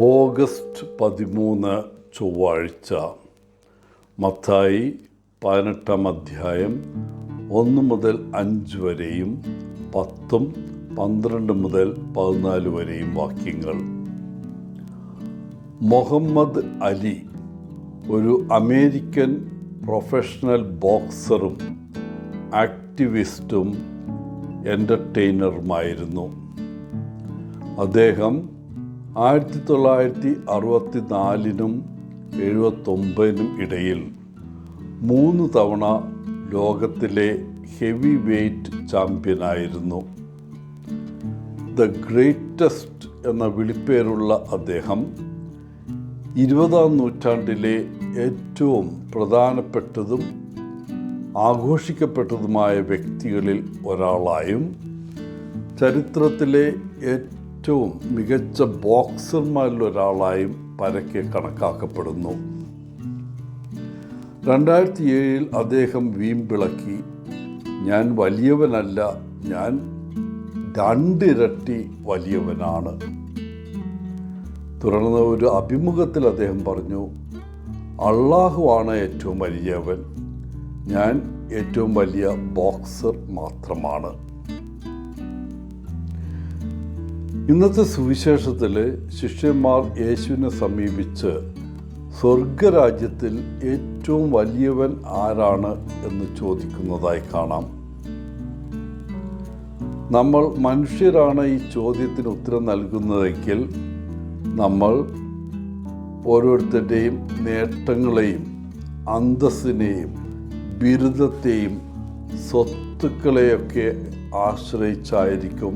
August 13 ചൊവ്വാഴ്ച. മത്തായി 18 അധ്യായം 1 മുതൽ 5 വരെയും 10, 12 മുതൽ 14 വരെയും വാക്യങ്ങൾ. മുഹമ്മദ് അലി ഒരു അമേരിക്കൻ പ്രൊഫഷണൽ ബോക്സറും ആക്ടിവിസ്റ്റും എൻ്റർടൈനറുമായിരുന്നു. അദ്ദേഹം 1964 79 ഇടയിൽ 3 തവണ ലോകത്തിലെ ഹെവി വെയ്റ്റ് ചാമ്പ്യനായിരുന്നു. ദ ഗ്രേറ്റസ്റ്റ് എന്ന വിളിപ്പേരുള്ള അദ്ദേഹം 20-ാം നൂറ്റാണ്ടിലെ ഏറ്റവും പ്രധാനപ്പെട്ടതും ആഘോഷിക്കപ്പെട്ടതുമായ വ്യക്തികളിൽ ഒരാളായും ചരിത്രത്തിലെ ഏറ്റവും മികച്ച ബോക്സർമാരിലൊരാളായും പരക്കെ കണക്കാക്കപ്പെടുന്നു. 2007 അദ്ദേഹം വീമ്പിളക്കി, ഞാൻ വലിയവനല്ല, ഞാൻ 2 ഇരട്ടി വലിയവനാണ്. തുടർന്ന് ഒരു അഭിമുഖത്തിൽ അദ്ദേഹം പറഞ്ഞു, അള്ളാഹുവാണ് ഏറ്റവും വലിയവൻ, ഞാൻ ഏറ്റവും വലിയ ബോക്സർ മാത്രമാണ്. ഇന്നത്തെ സുവിശേഷത്തിൽ ശിഷ്യന്മാർ യേശുവിനെ സമീപിച്ച് സ്വർഗരാജ്യത്തിൽ ഏറ്റവും വലിയവൻ ആരാണ് എന്ന് ചോദിക്കുന്നതായി കാണാം. നമ്മൾ മനുഷ്യരാണ് ഈ ചോദ്യത്തിന് ഉത്തരം നൽകുന്നതെങ്കിൽ നമ്മൾ ഓരോരുത്തരുടെയും നേട്ടങ്ങളെയും അന്തസ്സിനെയും ബിരുദത്തെയും സ്വത്തുക്കളെയൊക്കെ ആശ്രയിച്ചായിരിക്കും,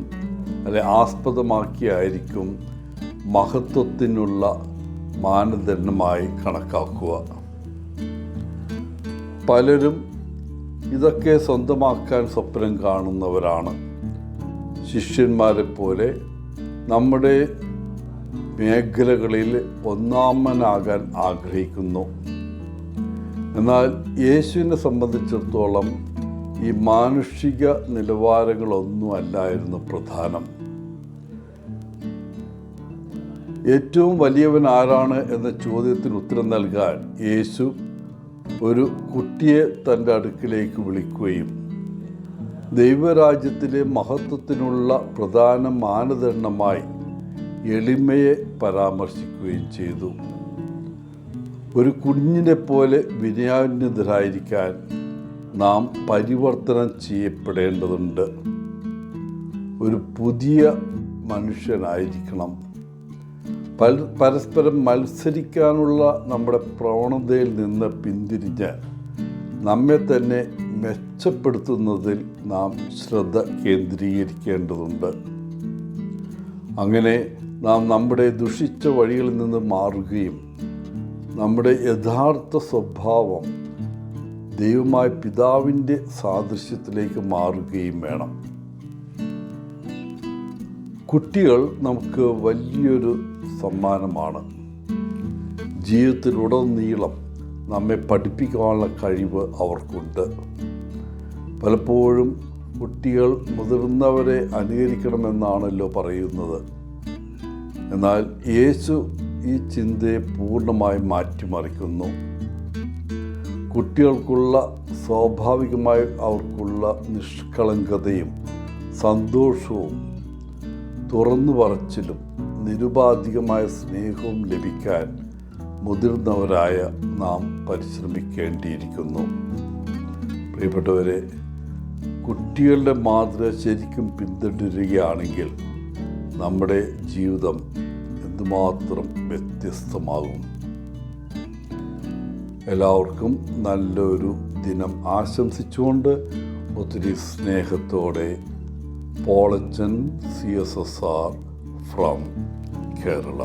അല്ലെ ആസ്പദമാക്കിയായിരിക്കും മഹത്വത്തിനുള്ള മാനദണ്ഡമായി കണക്കാക്കുക. പലരും ഇതൊക്കെ സ്വന്തമാക്കാൻ സ്വപ്നം കാണുന്നവരാണ്. ശിഷ്യന്മാരെ പോലെ നമ്മുടെ മേഖലകളിൽ ഒന്നാമനാകാൻ ആഗ്രഹിക്കുന്നു. എന്നാൽ യേശുവിനെ സംബന്ധിച്ചിടത്തോളം ഈ മാനുഷിക നിലവാരങ്ങളൊന്നും അല്ലായിരുന്നു പ്രധാനം. ഏറ്റവും വലിയവൻ ആരാണ് എന്ന ചോദ്യത്തിന് ഉത്തരം നൽകാൻ യേശു ഒരു കുട്ടിയെ തൻ്റെ അടുക്കിലേക്ക് വിളിക്കുകയും ദൈവരാജ്യത്തിലെ മഹത്വത്തിനുള്ള പ്രധാന മാനദണ്ഡമായി എളിമയെ പരാമർശിക്കുകയും ചെയ്തു. ഒരു കുഞ്ഞിനെ പോലെ വിനയാന്വിതരായിരിക്കാൻ നാം പരിവർത്തനം ചെയ്യപ്പെടേണ്ടതുണ്ട്. ഒരു പുതിയ മനുഷ്യനായിരിക്കണം. പരസ്പരം മത്സരിക്കാനുള്ള നമ്മുടെ പ്രവണതയിൽ നിന്ന് പിന്തിരിഞ്ഞ് നമ്മെ തന്നെ മെച്ചപ്പെടുത്തുന്നതിൽ നാം ശ്രദ്ധ കേന്ദ്രീകരിക്കേണ്ടതുണ്ട്. അങ്ങനെ നാം നമ്മുടെ ദുഷിച്ച വഴികളിൽ നിന്ന് മാറുകയും നമ്മുടെ യഥാർത്ഥ സ്വഭാവം ദൈവമായ പിതാവിൻ്റെ സാദൃശ്യത്തിലേക്ക് മാറുകയും വേണം. കുട്ടികൾ നമുക്ക് വലിയൊരു സമ്മാനമാണ്. ജീവിതത്തിലുടനീളം നമ്മെ പഠിപ്പിക്കാനുള്ള കഴിവ് അവർക്കുണ്ട്. പലപ്പോഴും കുട്ടികൾ മുതിർന്നവരെ അനുകരിക്കണമെന്നാണല്ലോ പറയുന്നത്. എന്നാൽ യേശു ഈ ചിന്തയെ പൂർണ്ണമായി മാറ്റിമറിക്കുന്നു. കുട്ടികൾക്കുള്ള സ്വാഭാവികമായി അവർക്കുള്ള നിഷ്കളങ്കതയും സന്തോഷവും തുറന്നു പറച്ചിലും നിരുപാധികമായ സ്നേഹവും ലഭിക്കാൻ മുതിർന്നവരായ നാം പരിശ്രമിക്കേണ്ടിയിരിക്കുന്നു. പ്രിയപ്പെട്ടവരെ, കുട്ടികളുടെ മാതൃക ശരിക്കും പിന്തുടരുകയാണെങ്കിൽ നമ്മുടെ ജീവിതം എന്തുമാത്രം വ്യത്യസ്തമാകും. എല്ലാവർക്കും നല്ലൊരു ദിനം ആശംസിച്ചുകൊണ്ട് ഒത്തിരി സ്നേഹത്തോടെ പോളച്ചൻ CSSR ഫ്രം കേരള.